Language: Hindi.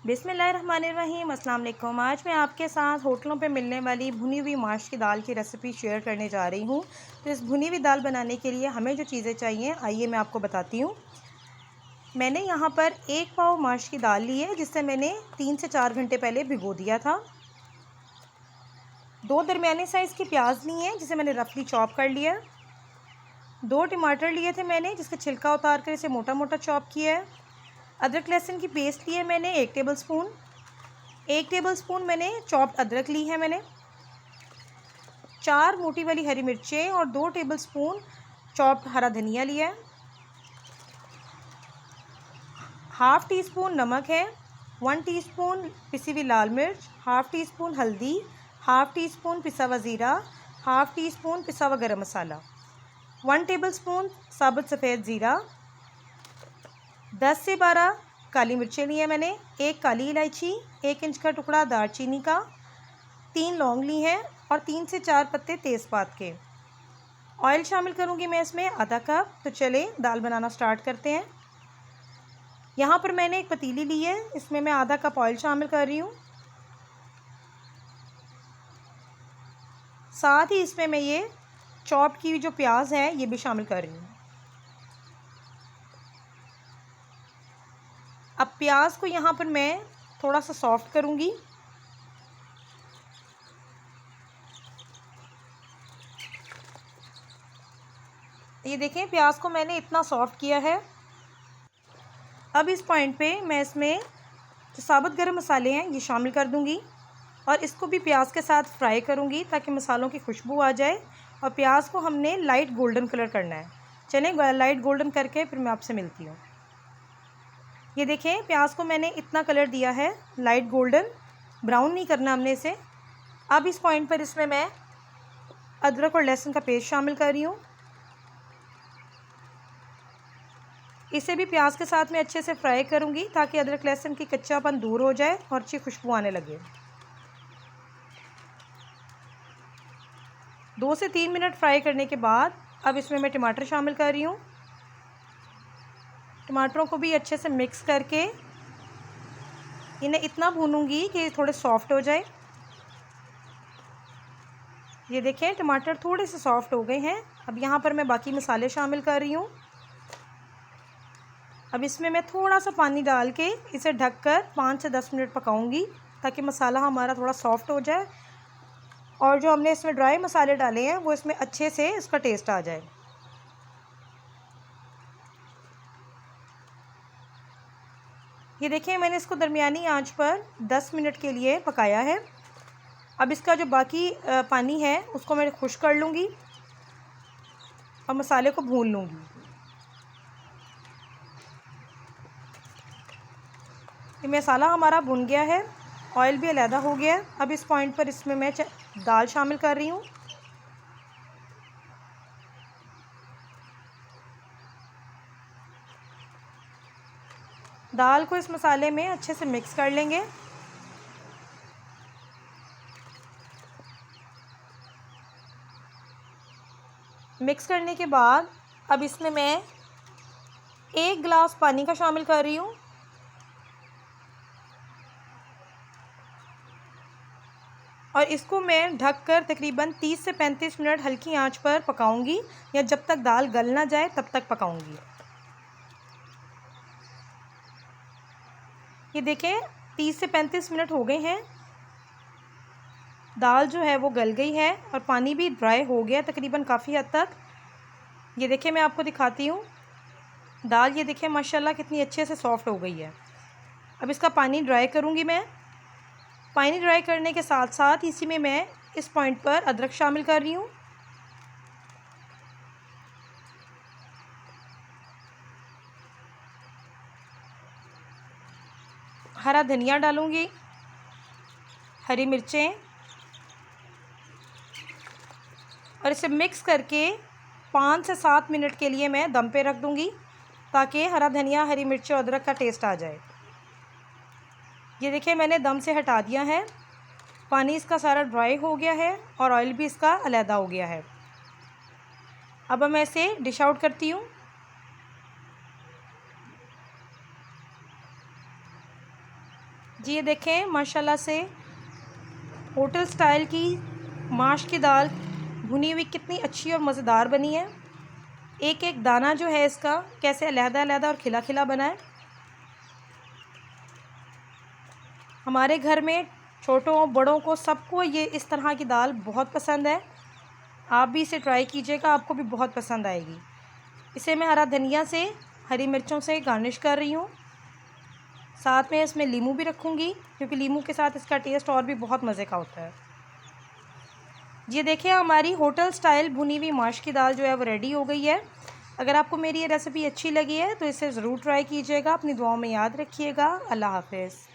बिस्मिल्लाहिर्रहमानिर्रहीम। अस्सलाम वालेकुम। आज मैं आपके साथ होटलों पे मिलने वाली भुनी हुई माश की दाल की रेसिपी शेयर करने जा रही हूँ। तो इस भुनी हुई दाल बनाने के लिए हमें जो चीज़ें चाहिए आइए मैं आपको बताती हूँ। मैंने यहाँ पर 1 पाव माश की दाल ली है, जिससे मैंने 3 से 4 घंटे पहले भिगो दिया था। 2 दरमियाने साइज़ की प्याज ली है, जिसे मैंने रफली चॉप कर लिया। 2 टमाटर लिए थे मैंने, जिसका छिलका उतार कर इसे मोटा मोटा चॉप किया है। अदरक लहसुन की पेस्ट ली है मैंने 1 टेबलस्पून। 1 टेबलस्पून मैंने चॉप्ड अदरक ली है मैंने। 4 मोटी वाली हरी मिर्चें और 2 टेबलस्पून चॉप्ड हरा धनिया लिया है। हाफ़ टी स्पून नमक है। 1 टीस्पून पिसी हुई लाल मिर्च, हाफ़ टी स्पून हल्दी, हाफ़ टी स्पून पिसा हुआ ज़ीरा, हाफ़ टी स्पून पिसा हुआ गरम मसाला, 1 टेबलस्पून साबुत सफ़ेद ज़ीरा, 10 से 12 काली मिर्चें ली है मैंने, 1 काली इलायची, 1 इंच का टुकड़ा दालचीनी का, 3 लौंग ली हैं और 3 से 4 पत्ते तेज़पात के। ऑयल शामिल करूँगी मैं इसमें आधा कप। तो चलें दाल बनाना स्टार्ट करते हैं। यहाँ पर मैंने एक पतीली ली है, इसमें मैं आधा कप ऑयल शामिल कर रही हूँ। साथ ही इसमें मैं ये चॉप की हुई जो प्याज है ये भी शामिल कर रही हूँ। अब प्याज को यहाँ पर मैं थोड़ा सा सॉफ्ट करूँगी। ये देखें प्याज को मैंने इतना सॉफ्ट किया है। अब इस पॉइंट पे मैं इसमें जो साबुत गरम मसाले हैं ये शामिल कर दूँगी और इसको भी प्याज के साथ फ्राई करूँगी ताकि मसालों की खुशबू आ जाए। और प्याज को हमने लाइट गोल्डन कलर करना है। चलें लाइट गोल्डन करके फिर मैं आपसे मिलती हूँ। ये देखें प्याज को मैंने इतना कलर दिया है, लाइट गोल्डन, ब्राउन नहीं करना हमने इसे। अब इस पॉइंट पर इसमें मैं अदरक और लहसुन का पेस्ट शामिल कर रही हूँ। इसे भी प्याज के साथ में अच्छे से फ्राई करूँगी ताकि अदरक लहसुन की कच्चापन दूर हो जाए और अच्छी खुशबू आने लगे। 2 से 3 मिनट फ्राई करने के बाद अब इसमें मैं टमाटर शामिल कर रही हूँ। टमाटरों को भी अच्छे से मिक्स करके इन्हें इतना भूनूंगी कि थोड़े सॉफ्ट हो जाए। ये देखें टमाटर थोड़े से सॉफ्ट हो गए हैं। अब यहाँ पर मैं बाकी मसाले शामिल कर रही हूँ। अब इसमें मैं थोड़ा सा पानी डाल के इसे ढककर 5 से 10 मिनट पकाऊंगी ताकि मसाला हमारा थोड़ा सॉफ्ट हो जाए और जो हमने इसमें ड्राई मसाले डाले हैं वो इसमें अच्छे से इसका टेस्ट आ जाए। ये देखिए मैंने इसको दरमियानी आंच पर 10 मिनट के लिए पकाया है। अब इसका जो बाकी पानी है उसको मैं खुश्क कर लूँगी और मसाले को भून लूँगी। ये मसाला हमारा भुन गया है, ऑयल भी अलहदा हो गया है। अब इस पॉइंट पर इसमें मैं दाल शामिल कर रही हूँ। दाल को इस मसाले में अच्छे से मिक्स कर लेंगे। मिक्स करने के बाद अब इसमें मैं 1 गिलास पानी का शामिल कर रही हूँ। और इसको मैं ढककर तकरीबन 30 से 35 मिनट हल्की आंच पर पकाऊंगी या जब तक दाल गल ना जाए तब तक पकाऊंगी। ये देखें 30 से 35 मिनट हो गए हैं। दाल जो है वो गल गई है और पानी भी ड्राई हो गया तकरीबन काफ़ी हद तक। ये देखें मैं आपको दिखाती हूँ दाल, ये देखें माशाल्लाह कितनी अच्छे से सॉफ़्ट हो गई है। अब इसका पानी ड्राई करूँगी मैं। पानी ड्राई करने के साथ साथ इसी में मैं इस पॉइंट पर अदरक शामिल कर रही हूँ। हरा धनिया डालूँगी, हरी मिर्चें और इसे मिक्स करके 5 से 7 मिनट के लिए मैं दम पे रख दूँगी ताकि हरा धनिया, हरी मिर्च और अदरक का टेस्ट आ जाए। ये देखिए मैंने दम से हटा दिया है, पानी इसका सारा ड्राई हो गया है और ऑयल भी इसका अलहदा हो गया है। अब मैं इसे डिश आउट करती हूँ। जी ये देखें माशाल्लाह से होटल स्टाइल की माश की दाल भुनी हुई कितनी अच्छी और मज़ेदार बनी है। एक एक दाना जो है इसका कैसे अलग-अलग और खिला खिला बना है। हमारे घर में छोटों बड़ों को सबको ये इस तरह की दाल बहुत पसंद है। आप भी इसे ट्राई कीजिएगा, आपको भी बहुत पसंद आएगी। इसे मैं हरा धनिया से, हरी मिर्चों से गार्निश कर रही हूँ। साथ में इसमें नींबू भी रखूँगी क्योंकि नींबू के साथ इसका टेस्ट और भी बहुत मज़े का होता है। ये देखिए हमारी होटल स्टाइल भुनी हुई माश की दाल जो है वो रेडी हो गई है। अगर आपको मेरी ये रेसिपी अच्छी लगी है तो इसे ज़रूर ट्राई कीजिएगा। अपनी दुआओं में याद रखिएगा। अल्लाह हाफ़िज़।